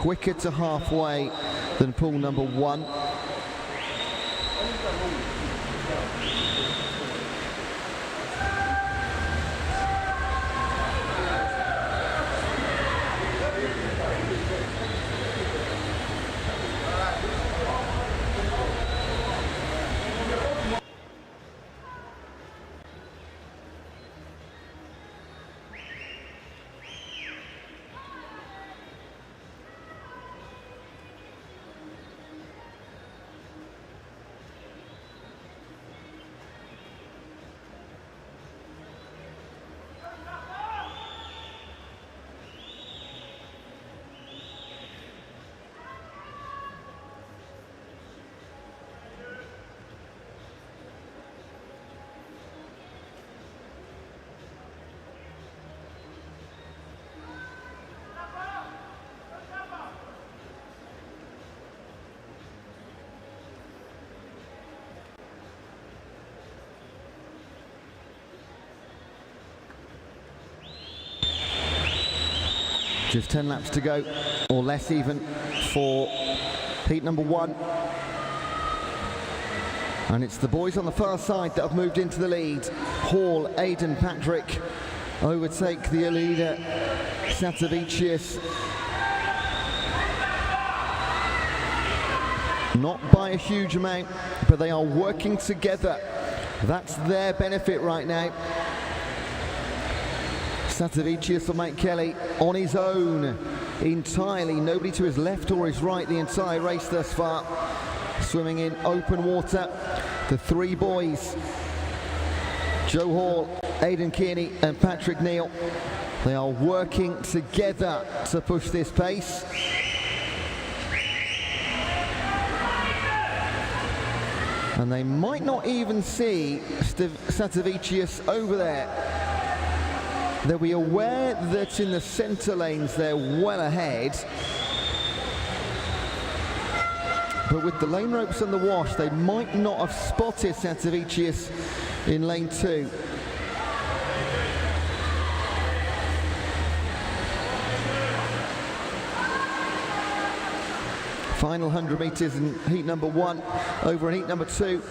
quicker to halfway than pool number 1. Just 10 laps to go, or less even, for heat number 1. And it's the boys on the far side that have moved into the lead. Hall, Aidan, Patrick overtake the leader, Satavicius. Not by a huge amount, but they are working together. That's their benefit right now. Satavicius will make Kelly on his own entirely. Nobody to his left or his right the entire race thus far. Swimming in open water. The 3 boys, Joe Hall, Aidan Kearney and Patrick Neal. They are working together to push this pace. And they might not even see Satavicius over there. They'll be aware that in the centre lanes they're well ahead. But with the lane ropes and the wash, they might not have spotted Satavicius in lane 2. Final 100 metres in heat number 1, over in heat number 2.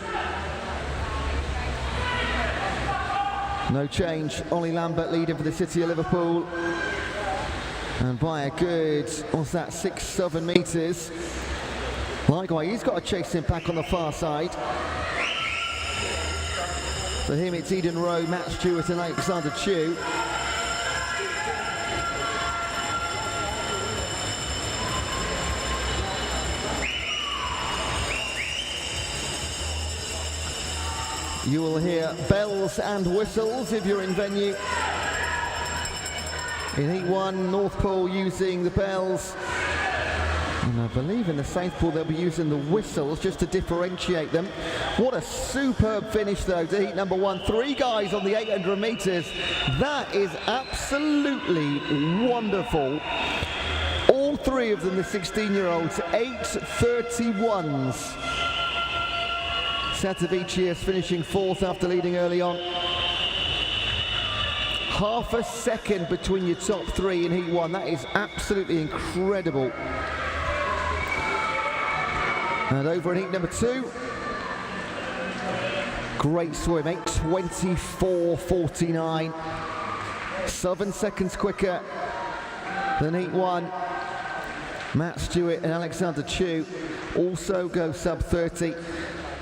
No change. Ollie Lambert leading for the City of Liverpool. And by a good, what's that, 6-7 metres. Likewise, he's got a chasing pack on the far side. For him, it's Eden Rowe, Matt Stewart and Alexander Chew. You will hear bells and whistles if you're in venue. In heat 1, North Pool using the bells. And I believe in the South Pool they'll be using the whistles just to differentiate them. What a superb finish though to heat number 1. 3 guys on the 800 metres. That is absolutely wonderful. All 3 of them, the 16-year-olds, 8:31s. Satavicius finishing 4th after leading early on. Half a second between your top 3 in heat 1. That is absolutely incredible. And over in heat number 2, great swim, 8:24.49. 7 seconds quicker than heat 1. Matt Stewart and Alexander Chew also go sub 30.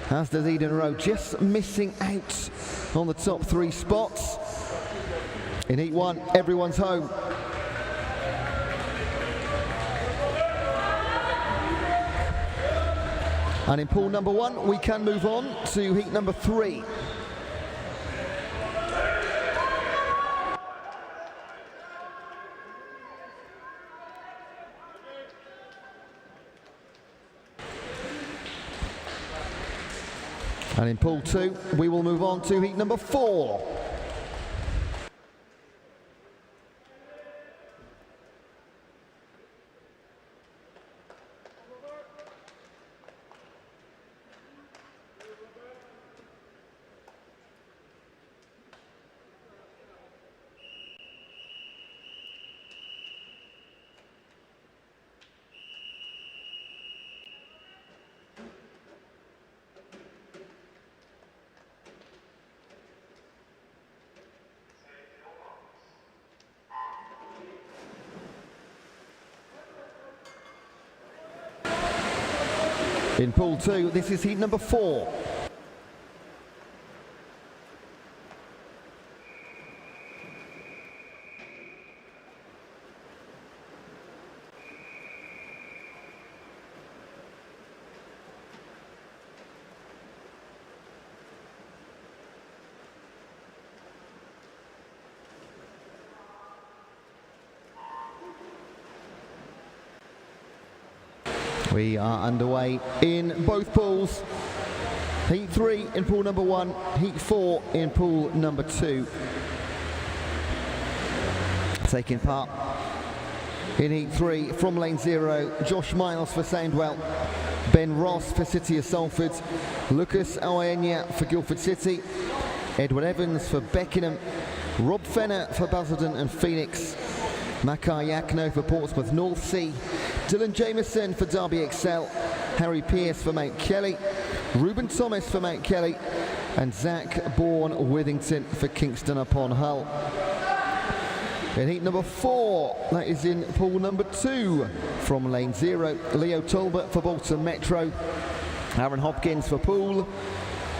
As does Eden Rowe, just missing out on the top 3 spots. In heat 1, everyone's home. And in pool number 1, we can move on to heat number 3. And in pool 2, we will move on to heat number 4. In pool 2, this is heat number 4. We are underway in both pools. Heat 3 in pool number 1, Heat 4 in pool number 2. Taking part in Heat 3 from lane 0, Josh Miles for Sandwell, Ben Ross for City of Salford, Lucas Awayenya for Guildford City, Edward Evans for Beckenham, Rob Fenner for Basildon and Phoenix, Makar Yakno for Portsmouth North Sea, Dylan Jameson for Derby Excel, Harry Pearce for Mount Kelly, Ruben Thomas for Mount Kelly, and Zach Bourne-Withington for Kingston upon Hull. In heat number 4, that is in pool number 2, from lane 0, Leo Talbot for Bolton Metro, Aaron Hopkins for Poole,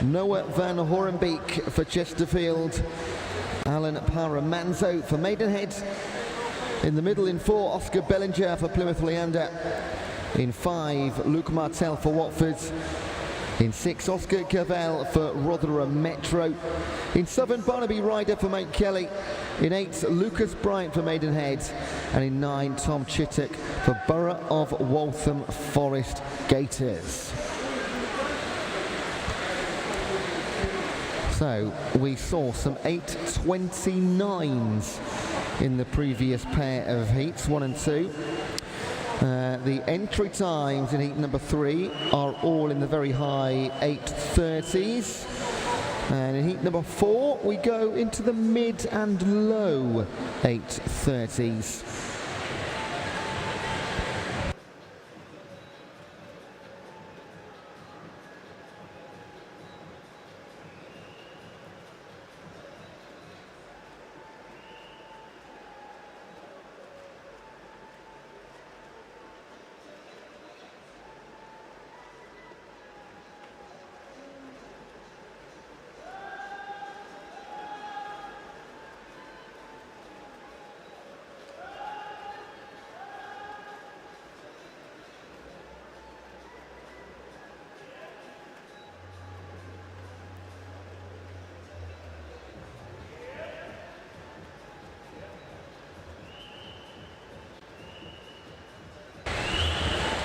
Noah Van Horenbeek for Chesterfield, Alan Paramanzo for Maidenhead. In the middle in 4, Oscar Bellinger for Plymouth Leander. In 5, Luke Martel for Watford. In 6, Oscar Cavell for Rotherham Metro. In 7, Barnaby Ryder for Mount Kelly. In 8, Lucas Bryant for Maidenhead. And in 9, Tom Chittock for Borough of Waltham Forest Gators. So we saw some 8:29s in the previous pair of heats 1 and 2. The entry times in heat number 3 are all in the very high 8:30s, and in heat number 4 we go into the mid and low 8:30s.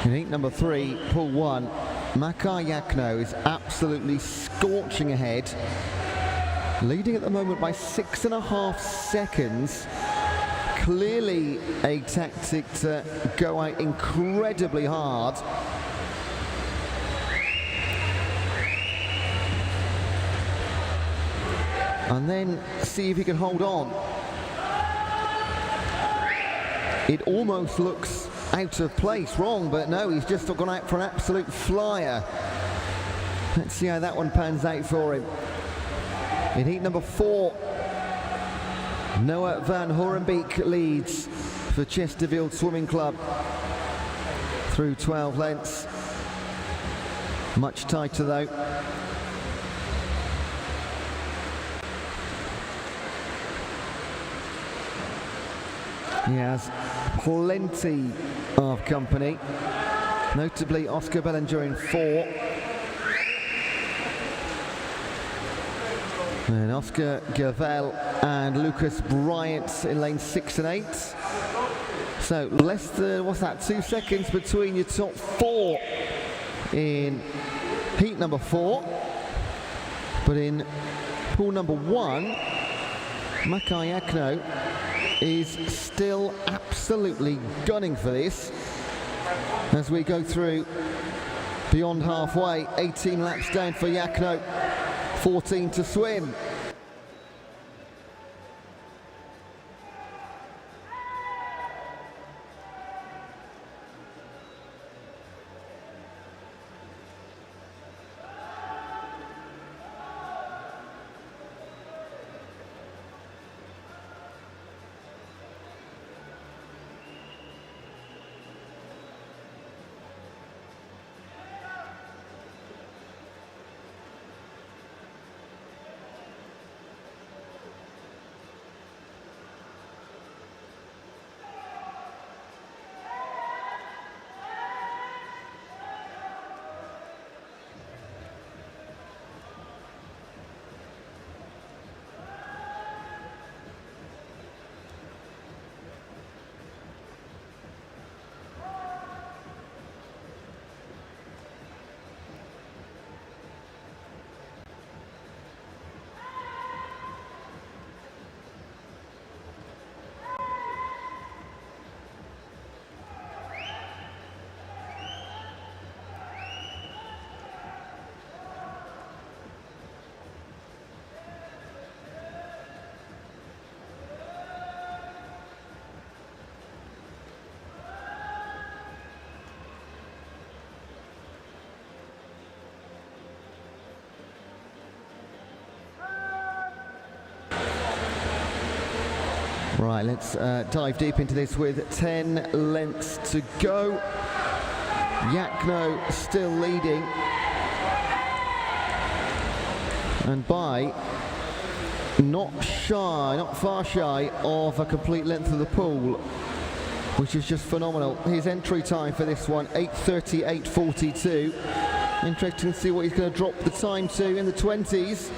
In heat number 3, pool 1, Makar Yakno is absolutely scorching ahead, leading at the moment by 6.5 seconds. Clearly a tactic to go out incredibly hard. And then see if he can hold on. It almost looks out of place, wrong, but no, he's just gone out for an absolute flyer. Let's see how that one pans out for him. In heat number 4, Noah Van Horenbeek leads for Chesterfield Swimming Club through 12 lengths. Much tighter though. He has plenty of company, notably Oscar Bellinger in 4. And Oscar Gavell and Lucas Bryant in lane 6 and 8. So less than, what's that, 2 seconds between your top 4 in heat number 4. But in pool number 1, Makar Yakno is still absolutely gunning for this as we go through beyond halfway. 18 laps down for Yakno, 14 to swim. Right, let's dive deep into this with 10 lengths to go. Yachno still leading, and by not far shy of a complete length of the pool, which is just phenomenal. His entry time for this one, 8:38.42. Interesting to see what he's going to drop the time to in the 20s.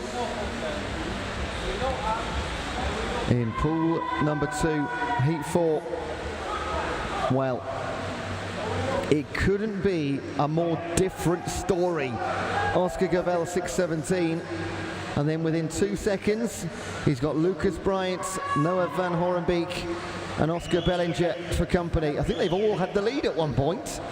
In pool number 2, heat 4. Well, it couldn't be a more different story. Oscar Gavell 6:17, and then within 2 seconds he's got Lucas Bryant, Noah van Horenbeek and Oscar Bellinger for company. I think they've all had the lead at one point.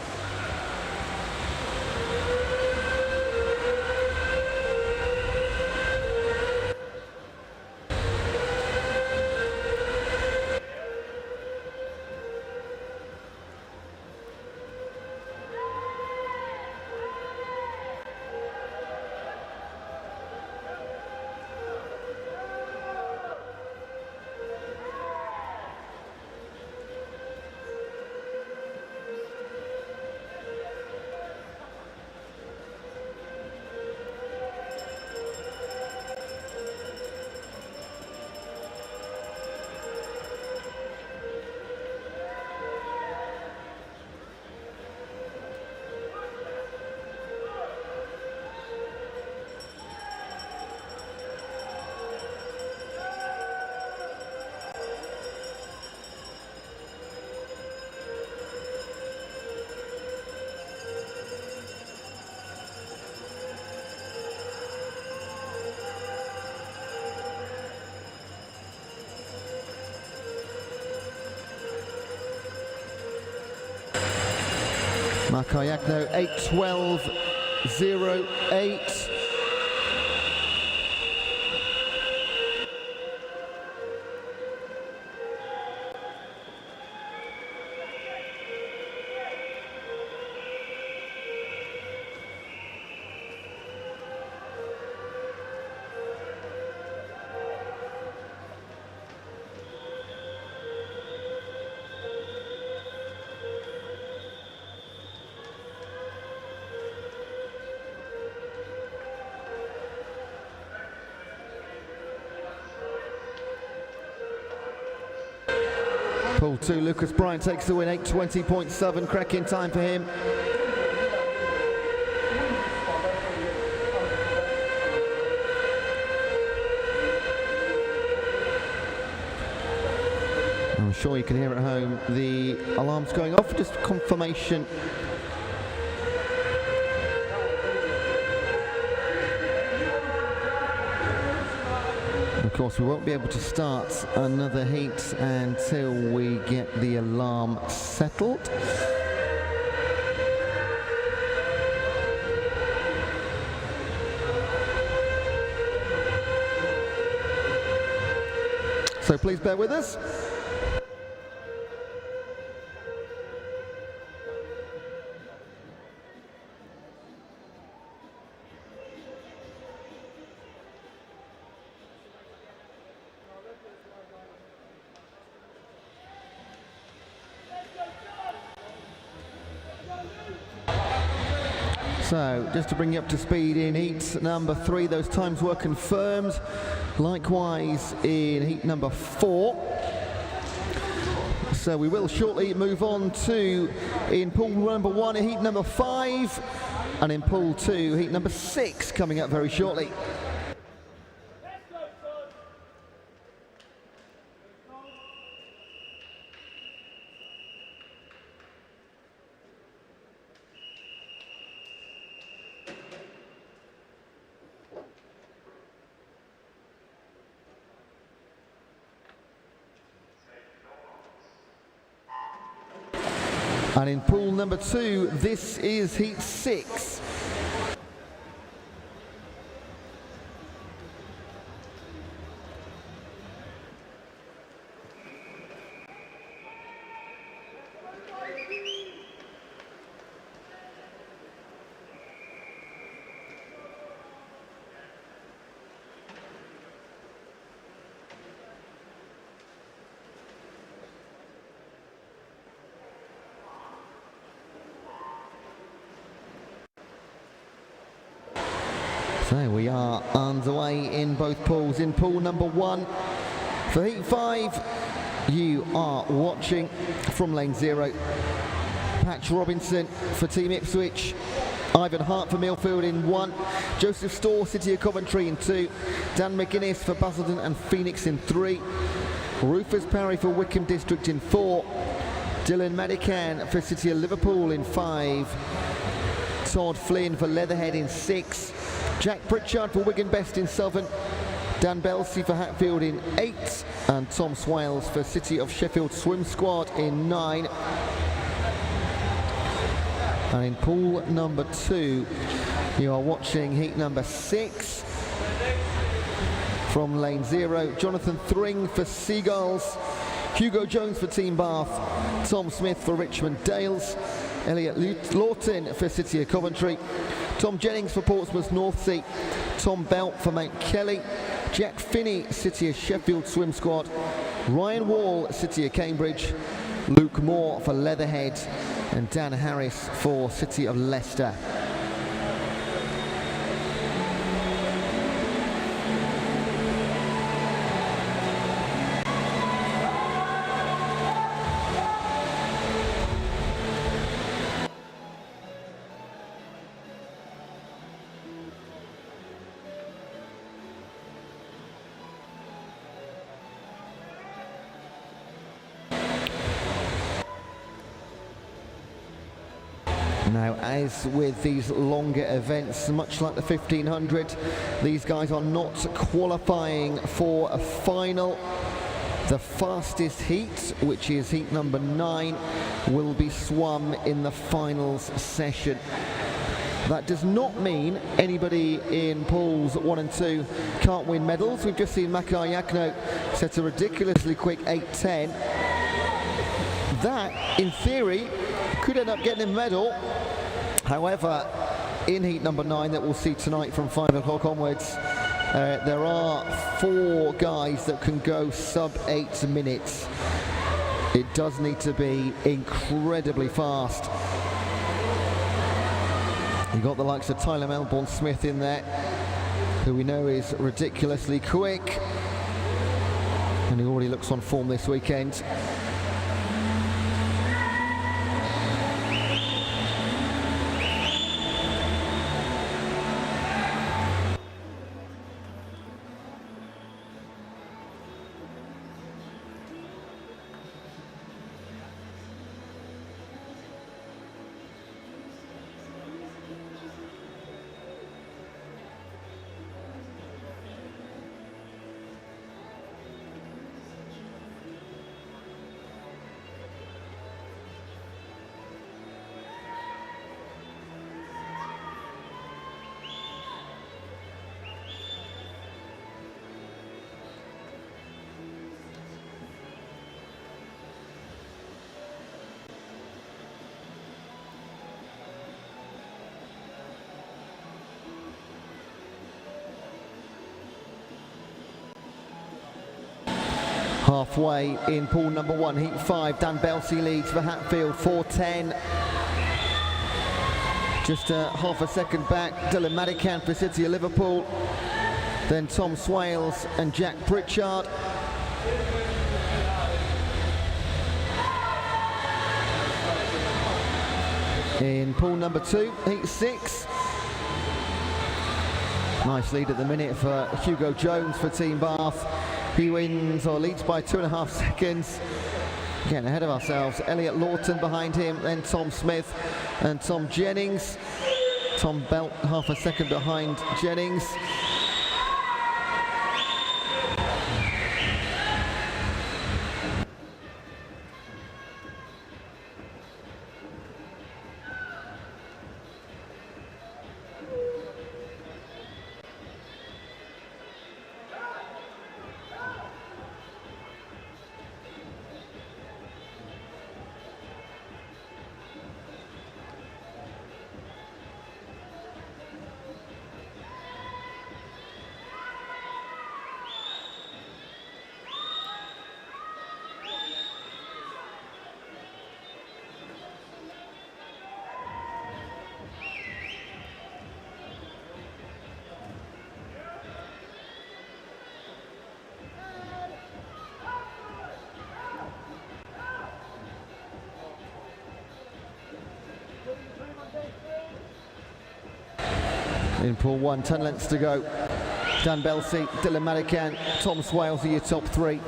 Marco Yachno 8:12.08. Pool 2, Lucas Bryant takes the win, 8:20.7, cracking time for him. I'm sure you can hear at home the alarms going off, just confirmation. Of course, we won't be able to start another heat until we get the alarm settled. So please bear with us. So, just to bring you up to speed in heat number 3, those times were confirmed. Likewise in heat number 4. So we will shortly move on to, in pool number 1, heat number 5, and in pool 2, heat number 6, coming up very shortly. And in pool number 2, this is heat 6. So we are underway in both pools. In pool number 1 for heat 5, you are watching from lane 0. Patch Robinson for Team Ipswich, Ivan Hart for Millfield in 1, Joseph Storr, City of Coventry in 2, Dan McGuinness for Basildon and Phoenix in 3, Rufus Parry for Wickham District in 4, Dylan Madican for City of Liverpool in 5, Todd Flynn for Leatherhead in 6, Jack Pritchard for Wigan Best in 7, Dan Belsey for Hatfield in 8, and Tom Swales for City of Sheffield Swim Squad in 9. And in pool number 2, you are watching heat number 6. From lane 0, Jonathan Thring for Seagulls, Hugo Jones for Team Bath, Tom Smith for Richmond Dales, Elliot Lawton for City of Coventry, Tom Jennings for Portsmouth Northsea, Tom Belt for Mount Kelly, Jack Finney, City of Sheffield Swim Squad, Ryan Wall, City of Cambridge, Luke Moore for Leatherhead, and Dan Harris for City of Leicester. Now, as with these longer events, much like the 1500, these guys are not qualifying for a final. The fastest heat, which is heat number 9, will be swum in the finals session. That does not mean anybody in pools 1 and 2 can't win medals. We've just seen Makar Yakno set a ridiculously quick 8:10. That, in theory, could end up getting a medal. However, in heat number 9 that we'll see tonight from 5 o'clock onwards, there are 4 guys that can go sub 8 minutes. It does need to be incredibly fast. You've got the likes of Tyler Melbourne-Smith in there, who we know is ridiculously quick, and he already looks on form this weekend. Halfway in pool number 1, heat 5, Dan Belsey leads for Hatfield, 4:10. Just half a second back, Dylan Madican for City of Liverpool, then Tom Swales and Jack Pritchard. In pool number 2, heat 6. Nice lead at the minute for Hugo Jones for Team Bath. He wins or leads by 2.5 seconds. Getting ahead of ourselves. Elliot Lawton behind him, then Tom Smith and Tom Jennings. Tom Belt half a second behind Jennings. In pool 1, 10 lengths to go. Dan Belsey, Dylan Madigan, Tom Swales are your top 3.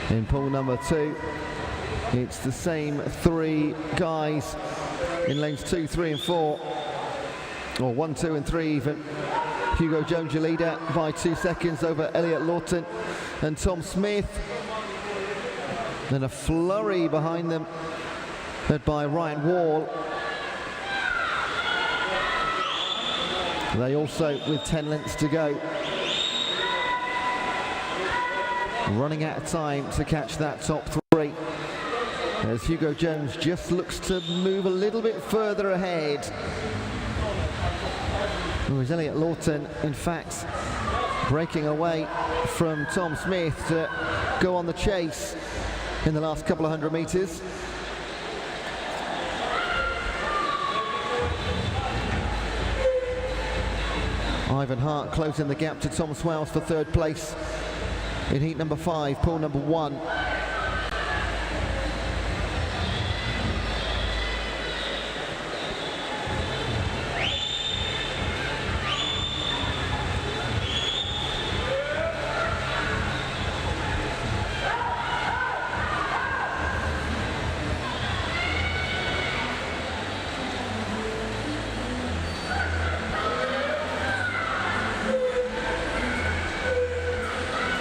In pool number 2, it's the same 3 guys in lanes 2, 3 and 4, or 1, 2 and 3 even. Hugo Jones your leader by 2 seconds over Elliot Lawton and Tom Smith. Then a flurry behind them, led by Ryan Wall. They also with 10 lengths to go. Running out of time to catch that top 3. As Hugo Jones just looks to move a little bit further ahead. Whereas Elliot Lawton, in fact, breaking away from Tom Smith to go on the chase in the last couple of 100 metres. Ivan Hart closing the gap to Tom Swales for 3rd place in heat number 5, pool number 1.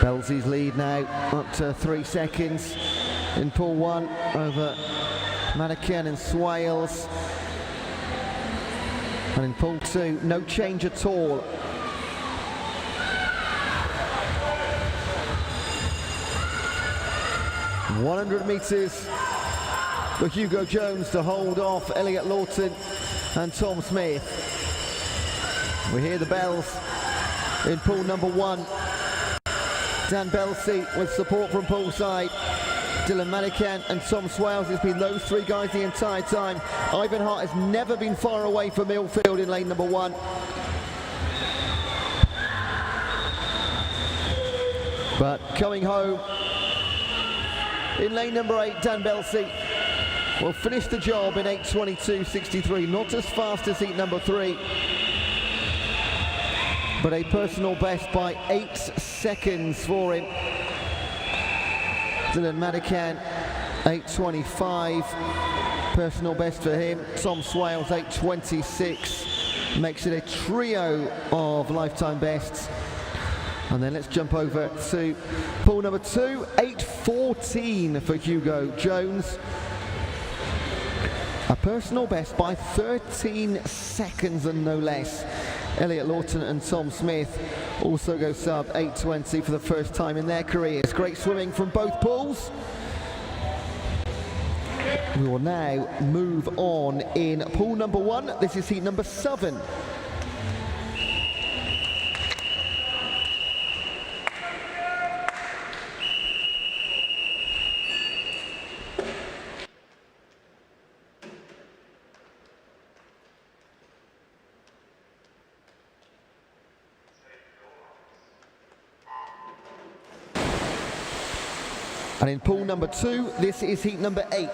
Belsey's lead now up to 3 seconds in pool 1 over Madigan and Swales. And in pool 2, no change at all. 100 metres for Hugo Jones to hold off Elliot Lawton and Tom Smith. We hear the bells in pool number 1. Dan Belsey with support from poolside. Dylan Madigan and Tom Swales. It's been those 3 guys the entire time. Ivan Hart has never been far away from Millfield in lane number 1. But coming home in lane number 8, Dan Belsey will finish the job in 8:22.63. Not as fast as heat number 3, but a personal best by 8 seconds for him. Dylan Madigan, 8:25, personal best for him. Tom Swales, 8:26, makes it a trio of lifetime bests. And then let's jump over to pool number 2, 8:14 for Hugo Jones. A personal best by 13 seconds and no less. Elliot Lawton and Tom Smith also go sub 8:20 for the first time in their careers. Great swimming from both pools. We will now move on in pool number 1. This is heat number 7. And in pool number 2, this is heat number 8.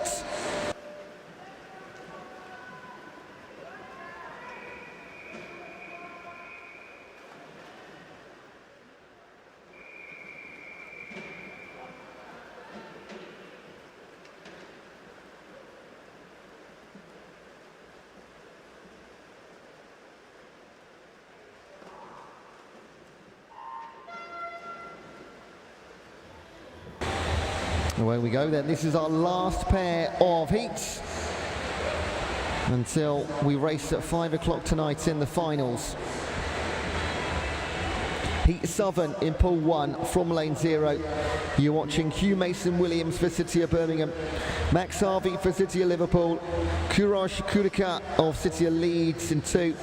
Away we go then. This is our last pair of heats until we race at 5 o'clock tonight in the finals. Heat 7 in pool 1 from lane 0. You're watching Hugh Mason-Williams for City of Birmingham, Max Harvey for City of Liverpool, Courage Kurika of City of Leeds in 2,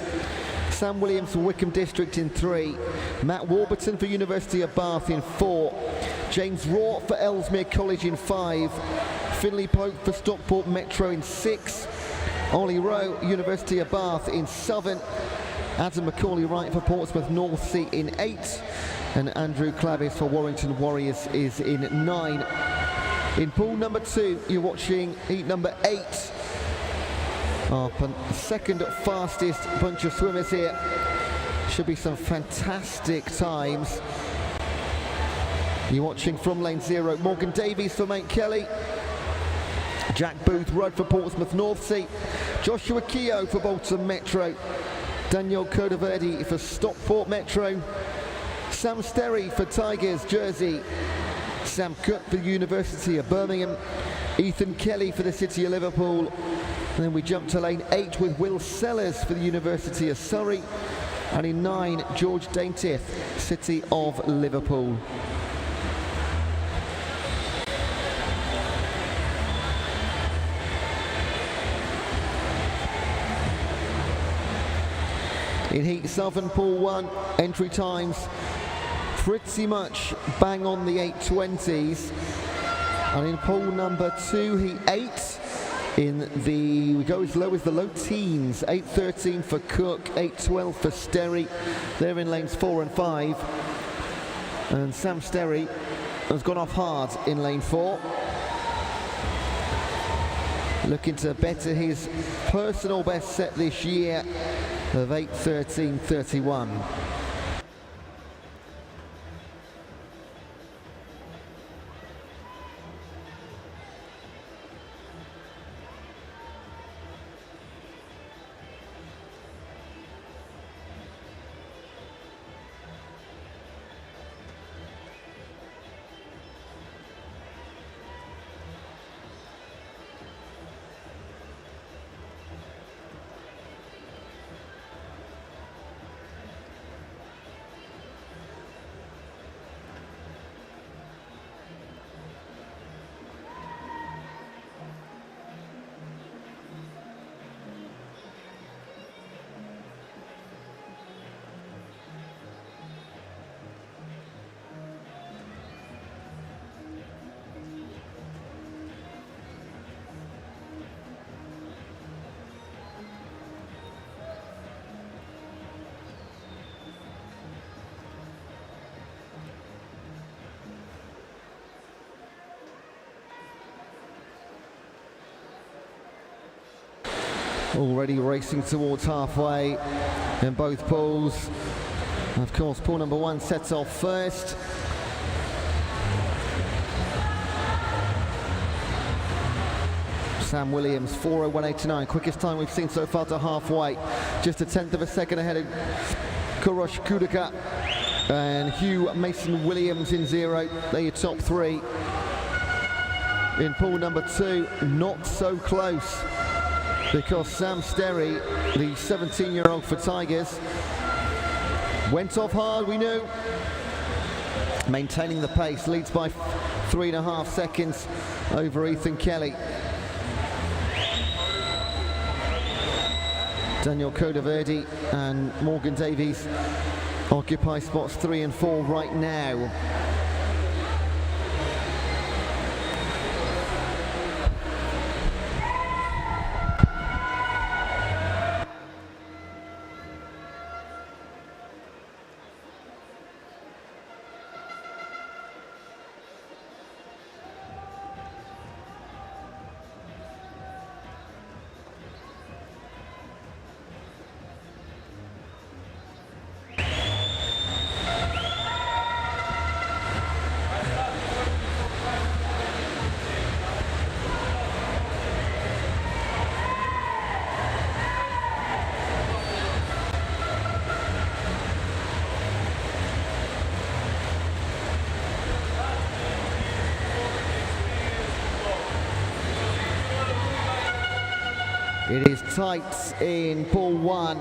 Sam Williams for Wickham District in 3, Matt Warburton for University of Bath in 4, James Raw for Ellesmere College in 5, Finley Pope for Stockport Metro in 6, Ollie Rowe, University of Bath in 7, Adam Macaulay-Wright for Portsmouth North Sea in 8, and Andrew Clavis for Warrington Warriors is in 9. In pool number 2, you're watching heat number 8. Our second fastest bunch of swimmers here. Should be some fantastic times. You're watching from lane 0, Morgan Davies for Mount Kelly, Jack Booth rode for Portsmouth North Sea, Joshua Keogh for Bolton Metro, Daniel Codaverde for Stockport Metro, Sam Sterry for Tigers Jersey, Sam Cook for the University of Birmingham, Ethan Kelly for the City of Liverpool, and then we jump to lane 8 with Will Sellers for the University of Surrey, and in 9, George Daintiff, City of Liverpool. In Heat 7, Pool 1, entry times pretty much bang on the 8:20s. And in Pool number 2, Heat 8, we go as low as the low teens. 8:13 for Cook, 8:12 for Sterry. They're in lanes 4 and 5. And Sam Sterry has gone off hard in lane 4. Looking to better his personal best set this year of 8:13.31. Already racing towards halfway in both pools. Of course, pool number 1 sets off first. Sam Williams, 4:01.89, quickest time we've seen so far to halfway. Just a tenth of a second ahead of Kurosh Kudaka and Hugh Mason Williams in 0. They're your top 3. In pool number 2, not so close, because Sam Sterry, the 17-year-old for Tigers, went off hard, we knew. Maintaining the pace, leads by 3.5 seconds over Ethan Kelly. Daniel Codaverde and Morgan Davies occupy spots 3 and 4 right now. It is tight in pool 1.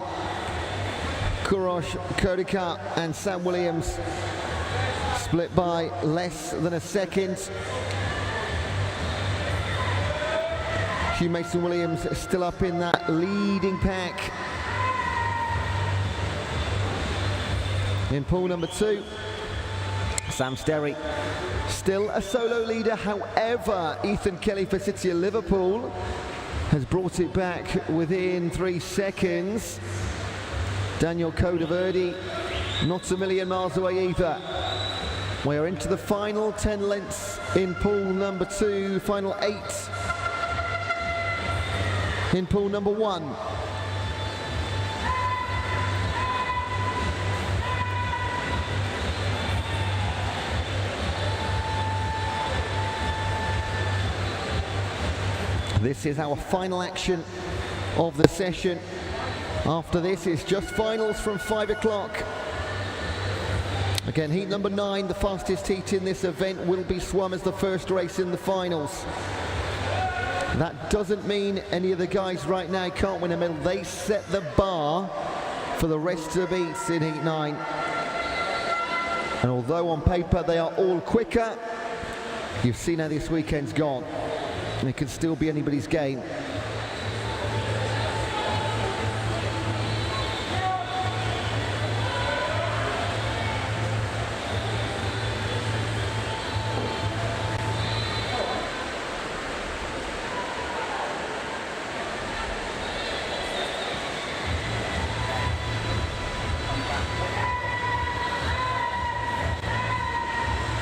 Kurosh Kodika and Sam Williams split by less than a second. Hugh Mason Williams still up in that leading pack. In pool number 2, Sam Sterry still a solo leader. However, Ethan Kelly for City of Liverpool has brought it back within 3 seconds. Daniel Codaverde not a million miles away either. We are into the final 10 lengths in pool number 2, final 8 in pool number 1. This is our final action of the session. After this, it's just finals from 5 o'clock. Again, heat number 9, the fastest heat in this event, will be swum as the first race in the finals. That doesn't mean any of the guys right now can't win a medal. They set the bar for the rest of the heats in heat 9. And although on paper they are all quicker, you've seen how this weekend's gone. And it could still be anybody's game.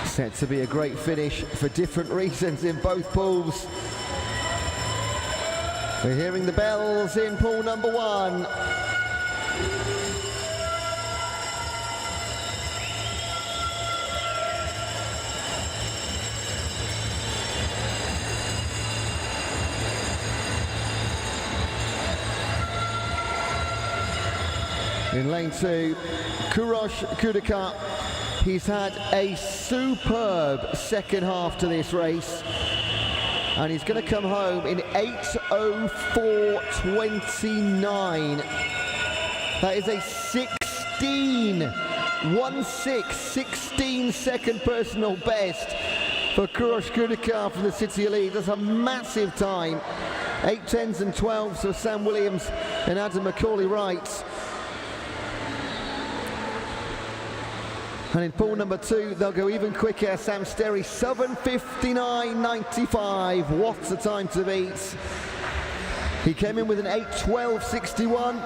Set to be a great finish for different reasons in both pools. We're hearing the bells in pool number 1. In lane 2, Kurosh Kudaka. He's had a superb second half to this race, and he's going to come home in 8:04.29. That is a 16 second personal best for Kurosh Kudaka from the City Elite. That's a massive time. 8:10s and 12s for Sam Williams and Adam Macaulay-Wright. And in pool number 2, they'll go even quicker. Sam Sterry, 7:59.95. What's the time to beat? He came in with an 8:12.61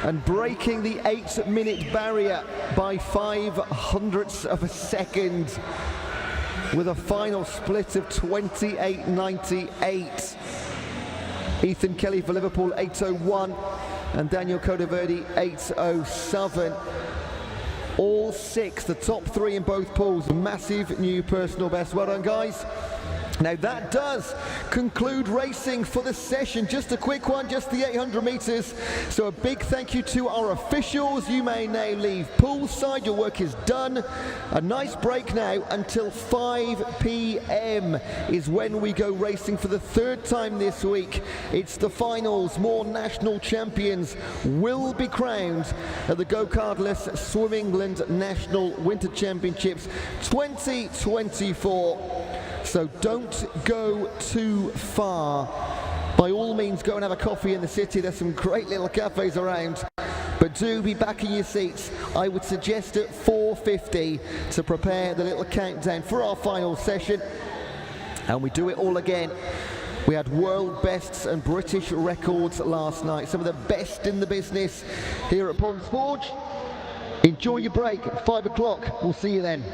and breaking the 8-minute barrier by 0.05 of a second with a final split of 28.98. Ethan Kelly for Liverpool, 8:01, and Daniel Codeverde, 8:07. All 6, the top 3 in both pools, massive new personal best. Well done, guys. Now that does conclude racing for the session. Just a quick one, just the 800 meters. So a big thank you to our officials. You may now leave poolside, your work is done. A nice break now until 5 p.m. is when we go racing for the 3rd time this week. It's the finals. More national champions will be crowned at the GoCardless Swim England National Winter Championships 2024. So don't go too far. By all means, go and have a coffee in the city. There's some great little cafes around. But do be back in your seats. I would suggest at 4:50 to prepare the little countdown for our final session. And we do it all again. We had world bests and British records last night. Some of the best in the business here at Ponds Forge. Enjoy your break at 5 o'clock. We'll see you then.